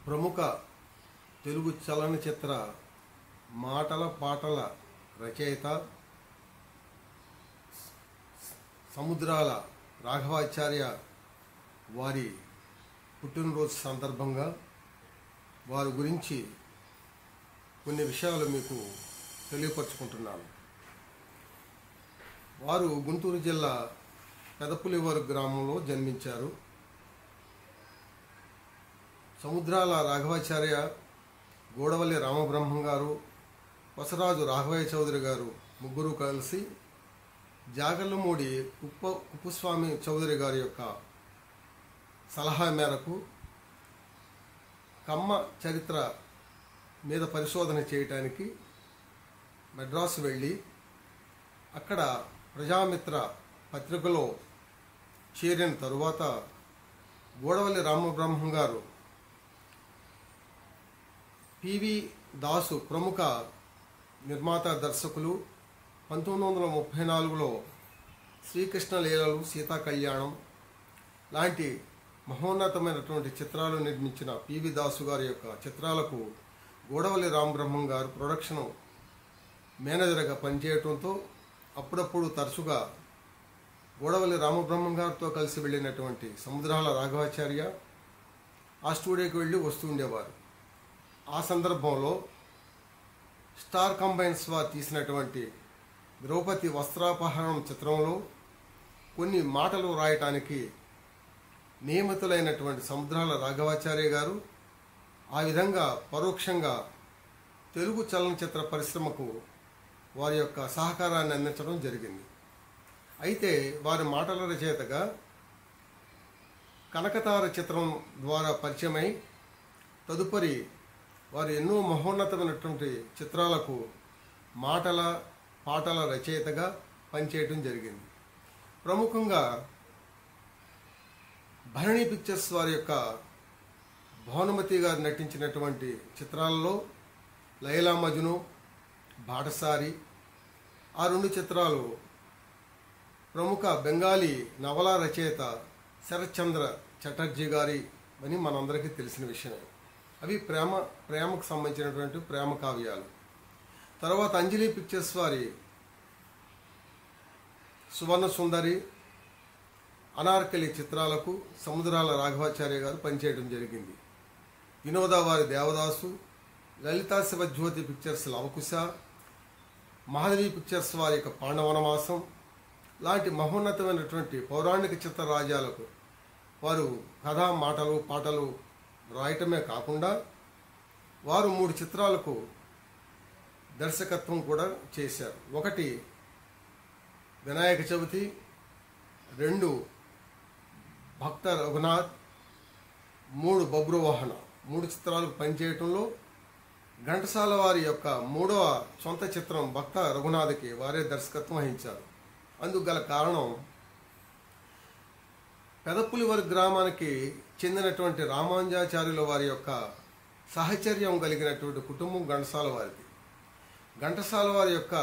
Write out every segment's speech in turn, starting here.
ప్రముఖ తెలుగు చలనచిత్ర మాటల పాటల రచయిత సముద్రాల రాఘవాచార్య వారి పుట్టినరోజు సందర్భంగా వారి గురించి కొన్ని విషయాలు మీకు తెలియపరచుకుంటున్నాను. వారు గుంటూరు జిల్లా పెదపులివరు గ్రామంలో జన్మించారు. సముద్రాల రాఘవాచార్య, గోడవల్లి రామబ్రహ్మం గారు, వసరాజు రాఘవయ్య చౌదరి గారు ముగ్గురు కలిసి జాగర్లమూడి కుప్పస్వామి చౌదరి గారి యొక్క సలహా మేరకు కమ్మ చరిత్ర మీద పరిశోధన చేయటానికి మద్రాసు వెళ్ళి అక్కడ ప్రజామిత్ర పత్రికలో చేరిన తరువాత గోడవల్లి రామబ్రహ్మం గారు పివి దాసు ప్రముఖ నిర్మాత దర్శకులు 1934లో శ్రీకృష్ణ లీలలు, సీతా కళ్యాణం లాంటి మహోన్నతమైనటువంటి చిత్రాలు నిర్మించిన పివి దాసు గారి యొక్క చిత్రాలకు గోడవల్లి రామబ్రహ్మం గారు ప్రొడక్షన్ మేనేజర్గా పనిచేయడంతో అప్పుడప్పుడు తరచుగా గోడవల్లి రామబ్రహ్మం గారితో కలిసి వెళ్ళినటువంటి సముద్రాల రాఘవాచార్య ఆ స్టూడియోకి వెళ్ళి వస్తూ ఉండేవారు. ఆ సందర్భంలో స్టార్ కంబైన్స్ వారు తీసినటువంటి ద్రౌపది వస్త్రాపహరణం చిత్రంలో కొన్ని మాటలు రాయటానికి నియమితులైనటువంటి సముద్రాల రాఘవాచార్య గారు ఆ విధంగా పరోక్షంగా తెలుగు చలనచిత్ర పరిశ్రమకు వారి యొక్క సహకారాన్ని అందించడం జరిగింది. అయితే వారి మాటల రచయితగా కనకతార చిత్రం ద్వారా పరిచయమై తదుపరి వారు ఎన్నో మహోన్నతమైనటువంటి చిత్రాలకు మాటల పాటల రచయితగా పనిచేయడం జరిగింది. ప్రముఖంగా భరణి పిక్చర్స్ వారి యొక్క భానుమతి గారు నటించినటువంటి చిత్రాలలో లైలా మజ్ను, బాటసారి ఆ రెండు చిత్రాలు ప్రముఖ బెంగాలీ నవలా రచయిత శరత్చంద్ర చటర్జీ గారి అని మనందరికీ తెలిసిన విషయమే. అవి ప్రేమకు సంబంధించినటువంటి ప్రేమ కావ్యాలు. తర్వాత అంజలి పిక్చర్స్ వారి సువర్ణ సుందరి, అనార్కలి చిత్రాలకు సముద్రాల రాఘవాచార్య గారు పనిచేయడం జరిగింది. వినోద వారి దేవదాసు, లలితా శివజ్యోతి పిక్చర్స్ లవకుశ, మహాదేవి పిక్చర్స్ వారి యొక్క పాండవనమాసం లాంటి మహోన్నతమైనటువంటి పౌరాణిక చిత్ర రాజ్యాలకు వారు కథ, మాటలు, పాటలు రాయటమే కాకుండా వారు 3 చిత్రాలకు దర్శకత్వం కూడా చేశారు. 1 వినాయక చవితి, 2 భక్త రఘునాథ్, 3 బబ్రువాహన 3 చిత్రాలకు పనిచేయటంలో ఘంటసాల వారి యొక్క 3వ సొంత చిత్రం భక్త రఘునాథ్కి వారే దర్శకత్వం వహించారు. అందుకు గల కారణం పెదపులివరు గ్రామానికి చెందినటువంటి రామానుజాచార్యుల వారి యొక్క సహచర్యం కలిగినటువంటి కుటుంబం ఘంటసాల వారిది. ఘంటసాల వారి యొక్క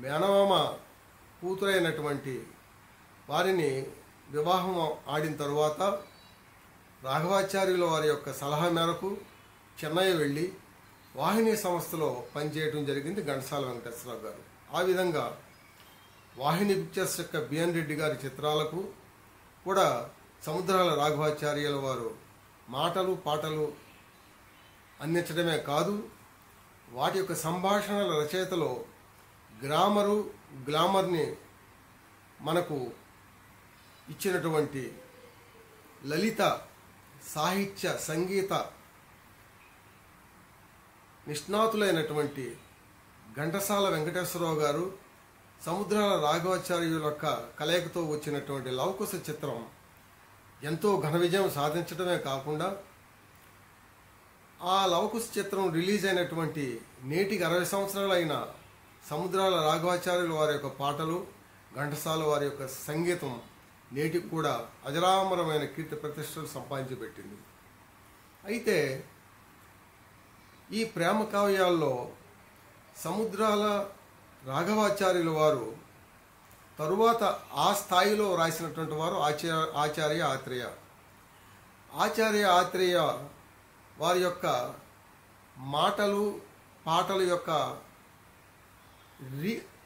మేనమామ కూతురైనటువంటి వారిని వివాహం ఆడిన తరువాత రాఘవాచార్యుల వారి యొక్క సలహా మేరకు చెన్నై వెళ్ళి వాహిని సంస్థలో పనిచేయడం జరిగింది ఘంటసాల వెంకటేశ్వరరావు గారు. ఆ విధంగా వాహిని పిక్చర్స్ యొక్క బిఎన్ రెడ్డి గారి చిత్రాలకు కూడా సముద్రాల రాఘవాచార్యుల వారు మాటలు పాటలు అందించడమే కాదు, వాటి యొక్క సంభాషణల రచయితలో గ్లామర్ని మనకు ఇచ్చినటువంటి లలిత సాహిత్య సంగీత నిష్ణాతులైనటువంటి ఘంటసాల వెంకటేశ్వరరావు గారు సముద్రాల రాఘవాచార్యుల యొక్క కలయికతో వచ్చినటువంటి లవకుశ చిత్రం ఎంతో ఘన విజయం సాధించడమే కాకుండా ఆ లవకుశ చిత్రం రిలీజ్ అయినటువంటి నేటికి 60 సంవత్సరాలైన సముద్రాల రాఘవాచార్యుల వారి యొక్క పాటలు, ఘంటసాల వారి యొక్క సంగీతం నేటికి కూడా అజరామరమైన కీర్తి ప్రతిష్టలు సంపాదించి పెట్టింది. అయితే ఈ ప్రేమ కావ్యాల్లో సముద్రాల రాఘవాచార్యుల వారు తరువాత ఆ స్థాయిలో రాసినటువంటి వారు ఆచార్య ఆత్రేయ వారి యొక్క మాటలు పాటల యొక్క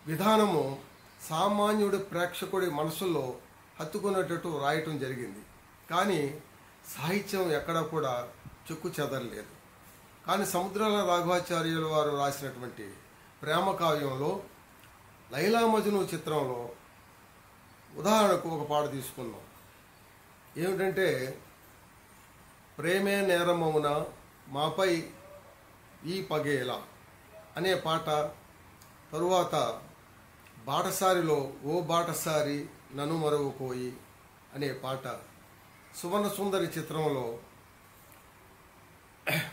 విధానము సామాన్యుడి ప్రేక్షకుడి మనసుల్లో హత్తుకునేటట్టు రాయటం జరిగింది. కానీ సాహిత్యం ఎక్కడా కూడా చెక్కు చెదరలేదు. కానీ సముద్రాల రాఘవాచార్యుల వారు రాసినటువంటి ప్రేమ కావ్యంలో లైలా మజ్ను చిత్రంలో ఉదాహరణకు ఒక పాట తీసుకున్నాం. ఏమిటంటే, ప్రేమే నేరమౌన మాపై ఈ పగేలా అనే పాట, తరువాత బాటసారిలో ఓ బాటసారి నన్ను మరవకోయి అనే పాట, సువర్ణ సుందరి చిత్రంలో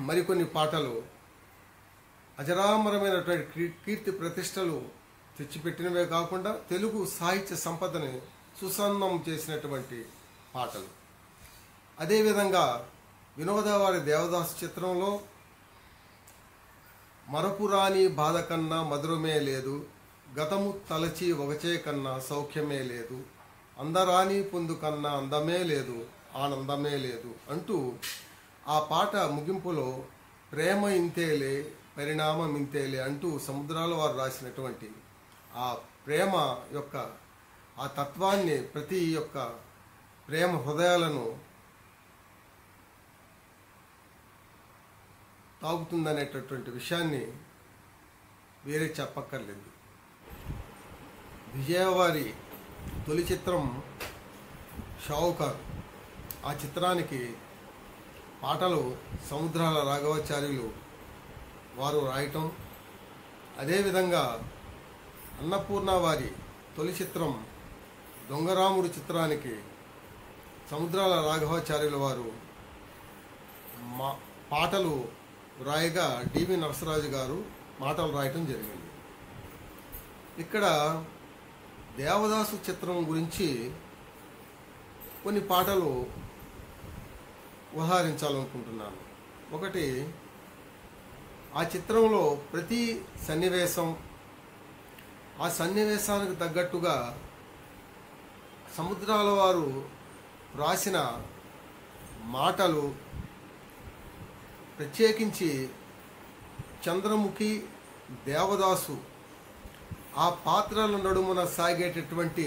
మరికొన్ని పాటలు అజరామరమైనటువంటి కీర్తి ప్రతిష్టలు తెచ్చిపెట్టినవే కాకుండా తెలుగు సాహిత్య సంపదని సుసన్నం చేసినటువంటి పాటలు. అదేవిధంగా వినోదవారి దేవదాసు చిత్రంలో మరపురాని బాధ కన్నా మధురమే లేదు, గతము తలచి ఒకచే కన్నా సౌఖ్యమే లేదు, అందరాని పొందు కన్నా అందమే లేదు, ఆనందమే లేదు అంటూ ఆ పాట ముగింపులో ప్రేమ ఇంతేలే పరిణామం ఇంతేలే అంటూ సముద్రాల వారు రాసినటువంటి ఆ ప్రేమ యొక్క ఆ తత్వాన్ని, ప్రతి యొక్క ప్రేమ హృదయాలను తాగుతుందనేటటువంటి విషయాన్ని వేరే చెప్పక్కర్లేదు. విజయవారి తొలి చిత్రం షావుకార్. ఆ చిత్రానికి పాటలు సముద్రాల రాఘవాచార్యులు వారు రాయటం, అదేవిధంగా అన్నపూర్ణ వారి తొలి చిత్రం దొంగరాముడు చిత్రానికి సముద్రాల రాఘవాచార్యుల వారు పాటలు రాయగా డివి నరసరాజు గారు మాటలు రాయటం జరిగింది. ఇక్కడ దేవదాసు చిత్రం గురించి కొన్ని పాటలు ఉదాహరించాలనుకుంటున్నాను. ఒకటి, ఆ చిత్రంలో ప్రతి సన్నివేశం, ఆ సన్నివేశానికి తగ్గట్టుగా సముద్రాల వారు రాసిన మాటలు, ప్రత్యేకించి చంద్రముఖి, దేవదాసు ఆ పాత్రల నడుమున సాగేటటువంటి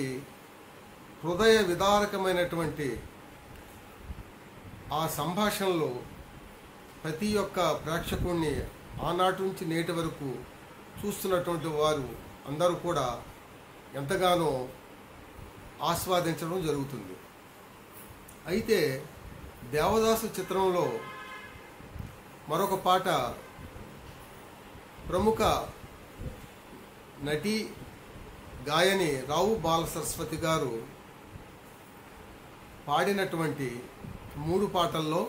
హృదయ విదారకమైనటువంటి ఆ సంభాషణలో ప్రతి ఒక్క ప్రేక్షకుణ్ణి ఆనాటి నుంచి నేటి వరకు చూస్తున్నటువంటి వారు అందరూ కూడా ఎంతగానో ఆస్వాదించడం జరుగుతుంది. అయితే దేవదాసు చిత్రంలో మరొక పాట ప్రముఖ నటి గాయని రావు బాలసరస్వతి గారు పాడినటువంటి 3 పాటల్లో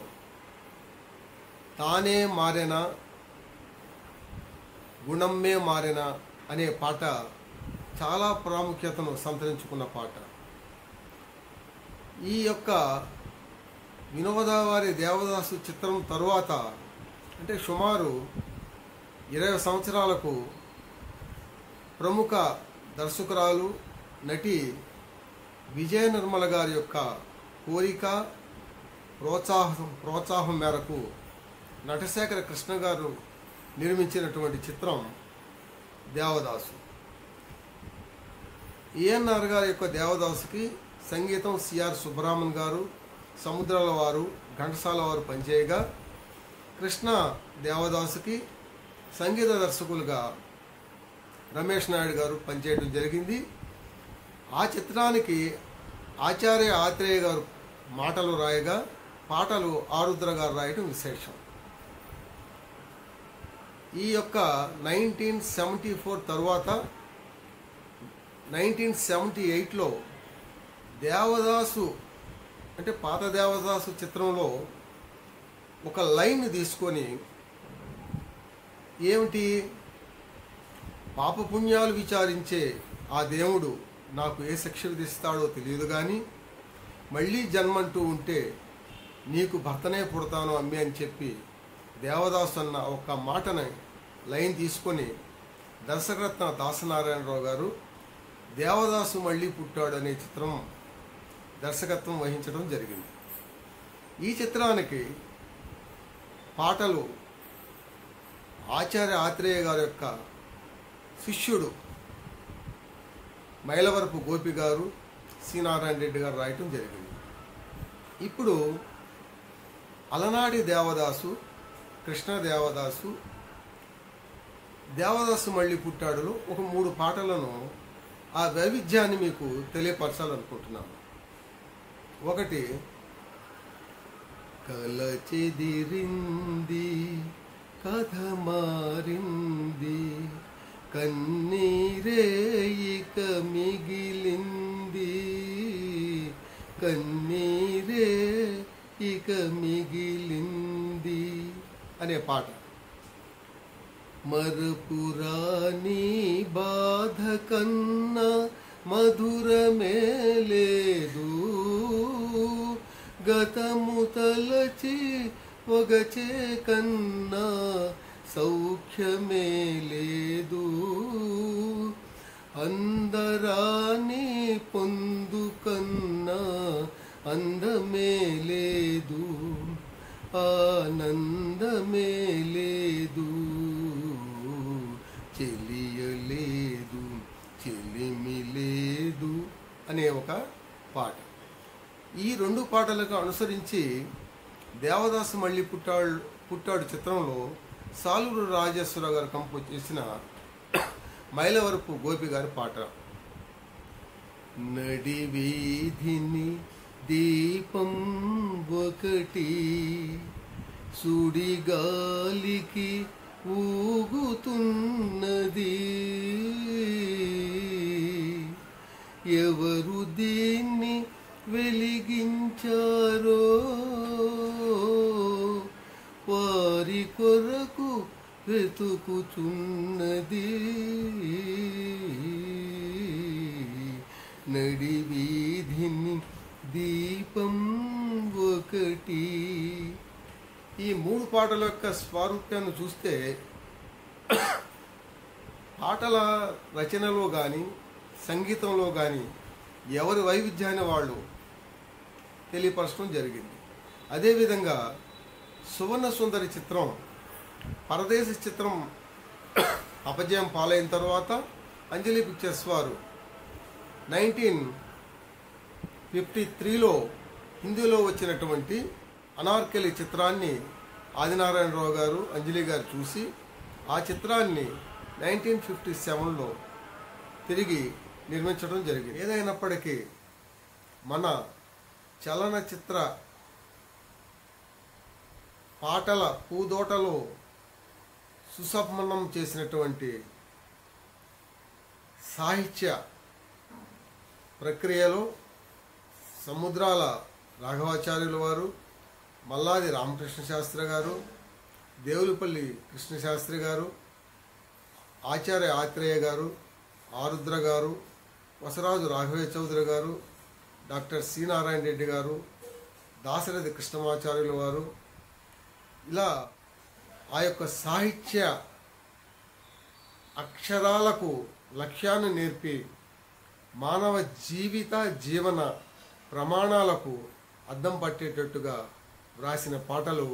తానే మారెనా గుణమ్మే మారెనా అనే పాట చాలా ప్రాముఖ్యతను సంతరించుకున్న పాట. ఈ యొక్క వినోదవారి దేవదాసు చిత్రం తరువాత, అంటే సుమారు 20 సంవత్సరాలకు ప్రముఖ దర్శకురాలు నటి విజయ నిర్మల గారి యొక్క కోరిక ప్రోత్సాహం మేరకు నటశేఖర కృష్ణ గారు నిర్మించినటువంటి చిత్రం దేవదాసు. ఏఎన్ఆర్ గారి యొక్క దేవదాసుకి సంగీతం సిఆర్ సుబ్రహ్మణ్యం గారు, సముద్రాల వారు, ఘంటసాల వారు పనిచేయగా, కృష్ణ దేవదాసుకి సంగీత దర్శకులుగా రమేష్ నాయుడు గారు పనిచేయడం జరిగింది. ఆ చిత్రానికి ఆచార్య ఆత్రేయ గారు మాటలు రాయగా, పాటలు ఆరుద్ర గారు రాయడం విశేషం. ఈ యొక్క 1974 తరువాత 1978లో దేవదాసు, అంటే పాత దేవదాసు చిత్రంలో ఒక లైన్ తీసుకొని, ఏమిటి, పాపపుణ్యాలు విచారించే ఆ దేవుడు నాకు ఏ శిక్ష విధిస్తాడో తెలియదు కానీ మళ్ళీ జన్మంటూ ఉంటే నీకు భర్తనే పుడతాను అమ్మి అని చెప్పి దేవదాసు అన్న ఒక మాటని లైన్ తీసుకొని దర్శకరత్న దాసనారాయణరావు గారు దేవదాసు మళ్ళీ పుట్టాడు అనే చిత్రం దర్శకత్వం వహించడం జరిగింది. ఈ చిత్రానికి పాటలు ఆచార్య ఆత్రేయ గారి యొక్క శిష్యుడు మైలవరపు గోపి గారు, సి నారాయణ రెడ్డి గారు రాయటం జరిగింది. ఇప్పుడు అలనాటి దేవదాసు, కృష్ణ దేవదాసు, దేవదాసు మళ్ళీ పుట్టాడులో ఒక 3 పాటలను ఆ వైవిధ్యాన్ని మీకు తెలియపరచాలనుకుంటున్నాను. ఒకటి, కల చెదిరింది కథ మారింది కన్నీరే ఇక మిగిలింది, కన్నీరే ఇక మిగిలింది అనే పాట. మరుపురాని బాధ కన్నా మధురమే లేదు, గతము తలచి ఒగచే కన్నా సౌఖ్యమే లేదు, అందరాని పొందుకన్నా అందమే లేదు, ఆనందమే లేదు, చెలియలేదు చెలిమి లేదు అనే ఒక పాట. ఈ 2 పాటలకు అనుసరించి దేవదాసు మళ్ళీ పుట్టాడు చిత్రంలో సాలూరు రాజేశ్వరరావు గారు కంపోజ్ చేసిన మైలవరపు గోపి గారి పాట. నడి వీధిని దీపం ఒకటి సుడిగాలికి ఊగుతున్నది, ఎవరు దీన్ని వెలిగించారో వారి కొరకు వెతుకుచున్నది, నడి వీధిని దీపం ఒకటి. ఈ 3 పాటల యొక్క స్వారూప్యాన్ని చూస్తే పాటల రచనలో కానీ సంగీతంలో కానీ ఎవరి వైవిధ్యాన్ని వాళ్ళు తెలియపరచడం జరిగింది. అదేవిధంగా సువర్ణ సుందరి చిత్రం, పరదేశి చిత్రం అపజయం పాలైన తర్వాత అంజలి పిక్చర్స్ వారు 1953లో హిందీలో వచ్చినటువంటి అనార్కలి చిత్రాన్ని ఆదినారాయణరావు గారు, అంజలి గారు చూసి ఆ చిత్రాన్ని 1957లో తిరిగి నిర్మించడం జరిగింది. ఏదైనప్పటికీ మన చలనచిత్ర పాటల పూదోటలో సుసంపన్నం చేసినటువంటి సాహిత్య ప్రక్రియలో సముద్రాల రాఘవాచార్యుల వారు, మల్లాది రామకృష్ణ శాస్త్రి గారు, దేవులపల్లి కృష్ణశాస్త్రి గారు, ఆచార్య ఆత్రేయ గారు, ఆరుద్ర గారు, వసరాజు రాఘవయ్య చౌదరి గారు, డాక్టర్ సి నారాయణ రెడ్డి గారు, దాశరథి కృష్ణమాచార్యుల వారు, ఇలా ఆ యొక్క సాహిత్య అక్షరాలకు లక్ష్యాన్ని నేర్పి మానవ జీవన ప్రమాణాలకు అద్దం పట్టేటట్టుగా వ్రాసిన పాటలు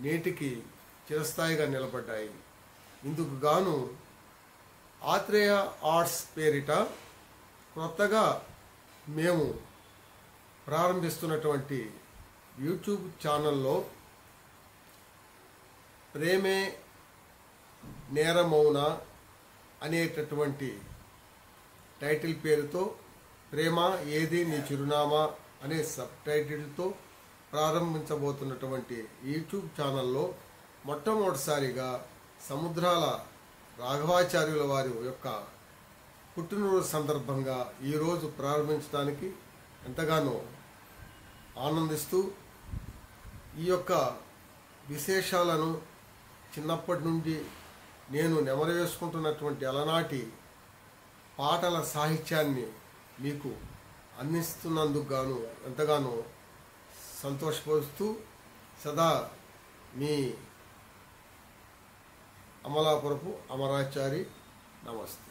నేటికి చిరస్థాయిగా నిలబడ్డాయి. ఇందుకు గాను ఆత్రేయ ఆర్ట్స్ పేరిట కొత్తగా మేము ప్రారంభిస్తున్నటువంటి యూట్యూబ్ ఛానల్లో ప్రేమే నేరమౌన అనేటటువంటి టైటిల్ పేరుతో, ప్రేమ ఏది నీ చిరునామా అనే సబ్ టైటిల్తో ప్రారంభించబోతున్నటువంటి యూట్యూబ్ ఛానల్లో మొట్టమొదటిసారిగా సముద్రాల రాఘవాచార్యుల వారి యొక్క పుట్టినరోజు సందర్భంగా ఈరోజు ప్రారంభించడానికి ఎంతగానో ఆనందిస్తూ ఈ యొక్క విశేషాలను చిన్నప్పటి నుండి నేను నెమరు వేసుకుంటున్నటువంటి అలనాటి పాటల సాహిత్యాన్ని మీకు అందిస్తున్నందుకు గాను ఎంతగానో సంతోషపరుస్తూ సదా మీ అమలాపురపు అమరాచారి. నమస్తే.